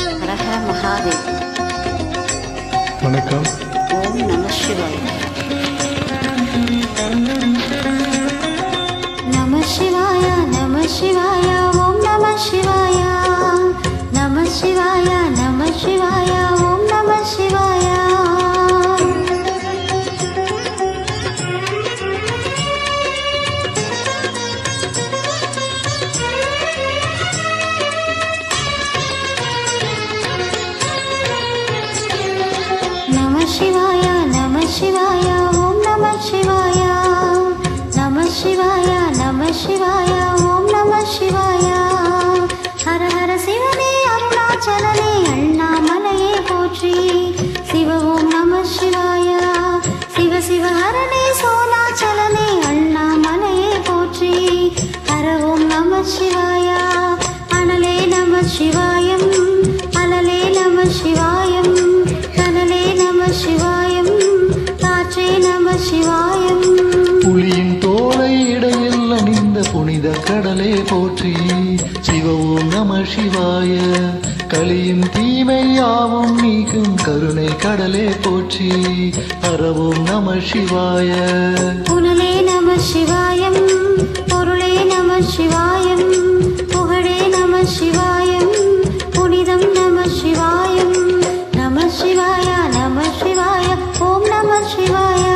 ஹரஹர மகாதேவ். வணக்கம். ஓம் நம சிவாய. நம சிவாய நம சிவாய ஓம் நம சிவாய. நம சிவாய நம சிவாய ஓம் நம சிவாய. நம சிவாய நம சிவாய ஓம் நம சிவாய. நம சிவாய நம சிவாய ஓம் நம சிவாய. ஹர ஹர சிவனே அருணாச்சலனே அண்ணாமலையே போற்றி. சிவ ஓம் நம சிவாய. சிவ சிவ ஹரனே சோனாச்சலனே அண்ணாமலையே போற்றி. ஹர ஓம் நம சிவாய. அனலே நம சிவாயம் அலலே நம சிவாயம் கனலே நம சிவாயம் காற்றே நம சிவாயம். புலியின் தோலை இடையில் அணிந்த புனித கடலே போற்றி. சிவ ஓம் நம சிவாய. கலியின் தீமை யாவும் நீக்கும் கருணை கடலே போற்றி. ஹர ஓம் நம சிவாய. புனலே நம சிவாயம் பொருளே நம சிவாயம் புகழே நம சிவாயம் புனிதம் நம சிவாயம். நம சிவாய நம சிவாய ஓம் நம சிவாய.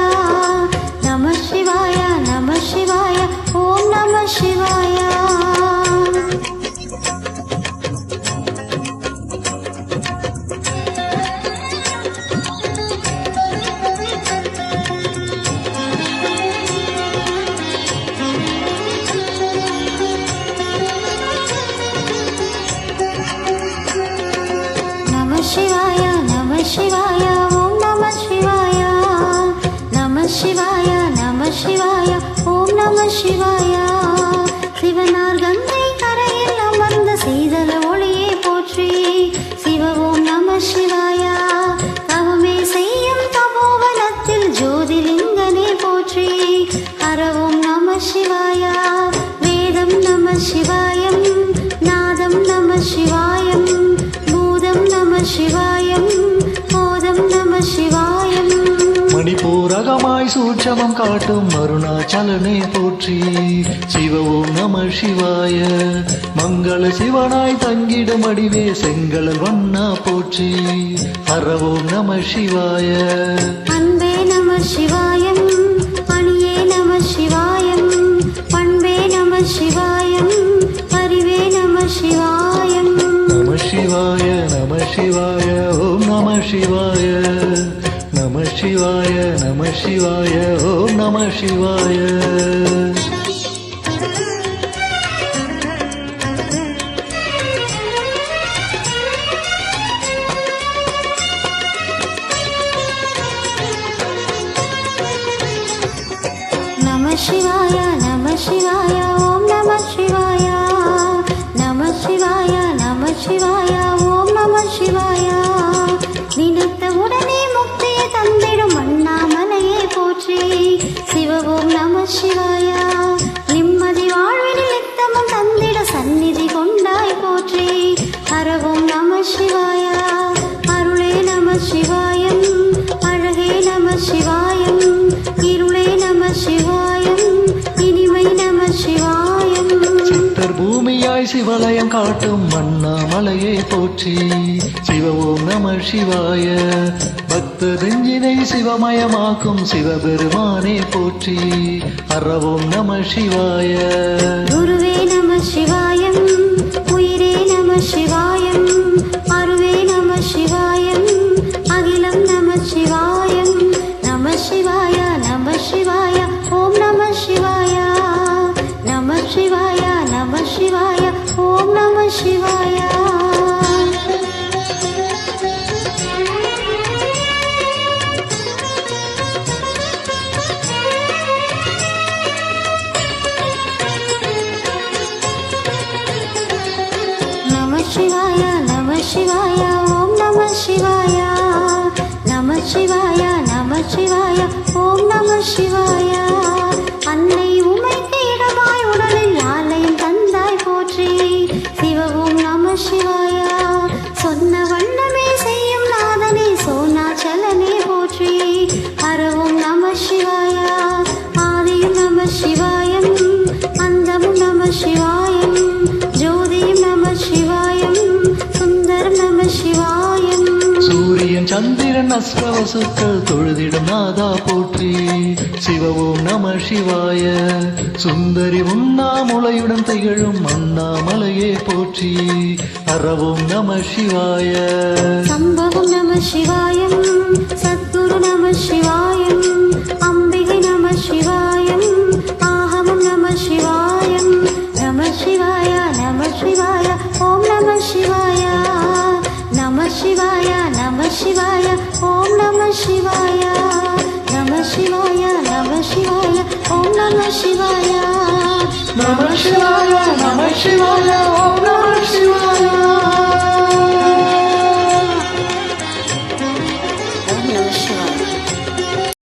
நம சிவாய நம சிவாய ஓம் நம சிவாய. நம சிவாய நம சிவாய ஓம் நம சிவாய. நம சிவாய நம சிவாய ஓம் நம சிவாய. சிவனார் கங்கை கரையில் அமர்ந்த சீதள ஒளியே போற்றி. சிவ ஓம் நம சிவாய. தவமே செய்யும் தபோவனத்தில் ஜோதிலிங்கனே போற்றி. ஹர ஓம் நம சிவாய. வேதம் நம சிவாயம் நாதம் நம சிவாயம் பூதம் நம சிவாயம் போதம் நம சிவாயம். மணிப்பூரகமாய் சூட்சமம் காட்டும் அருணாச்சலனே போற்றி. சிவ ஓம் நம சிவாய. மங்கள சிவனாய் தங்கிடும் அடிவே செங்கலல் வண்ணா போற்றி. ஹர ஓம் நம சிவாய. அன்பே நம சிவாயம் பணியே நம சிவாயம் பண்பே நம சிவாயம் அறிவே நம சிவாயம். நம சிவாய நம சிவாய ஓம் நம சிவாய. நம சிவாய நம சிவாய ஓம் நம சிவாய. நம சிவாய நம சிவாய ஓம் நம சிவாய. நம சிவாய நம சிவாய ஓம் நம சிவாய. நினைத்த உடனே முக்தியை தந்திடும் அண்ணாமலையே போற்றி. சிவ ஓம் நம சிவாய. நிம்மதி வாழ்வில் நித்தமும் தந்திட சந்நிதி கொண்டாய் போற்றி. ஹர ஓம் நம சிவாய. அருளே நம சிவாயம் அழகே நம சிவாயம் இருளே நம சிவாயம் இனிமை நம சிவாயம். சித்தர் பூமியாய் சிவலயம் காட்டும் அண்ணாமலையே போற்றி. சிவ ஓம் நம சிவாய. பக்த நெஞ்சினை சிவமயமாக்கும் சிவபெருமானே போற்றி. ஹர ஓம் நம சிவாய. குருவே நம சிவாயம் உயிரே நம சிவாயம் அருவே நம சிவாயம் அகிலம் நம சிவாயம். நம சிவாய நம சிவாய ஓம் நம சிவாய. நம சிவாய நம சிவாய ஓம் நம சிவாய. நம சிவாய அஷ்டவசுக்கள் தொழுதிடும் நாதா போற்றி. சிவ ஓம் நம சிவாய. சுந்தரி உண்ணாமுலையுடன் திகழும் அண்ணாமலையே போற்றி. அரவோம் நம சிவாய. சம்பவம் நம சிவாயம், சத்குரு நம சிவாயம், அம்பிகை நம சிவாயம், ஆகமம் நம சிவாயம். நம சிவாய நம சிவாய ஓம் நம சிவாய. நம சிவாய நம சிவாய ஓம் நம சிவாய. நம சிவாய நம சிவாய ஓம் நம சிவாய. நம சிவாய நம சிவாய ஓம் நம சிவாய.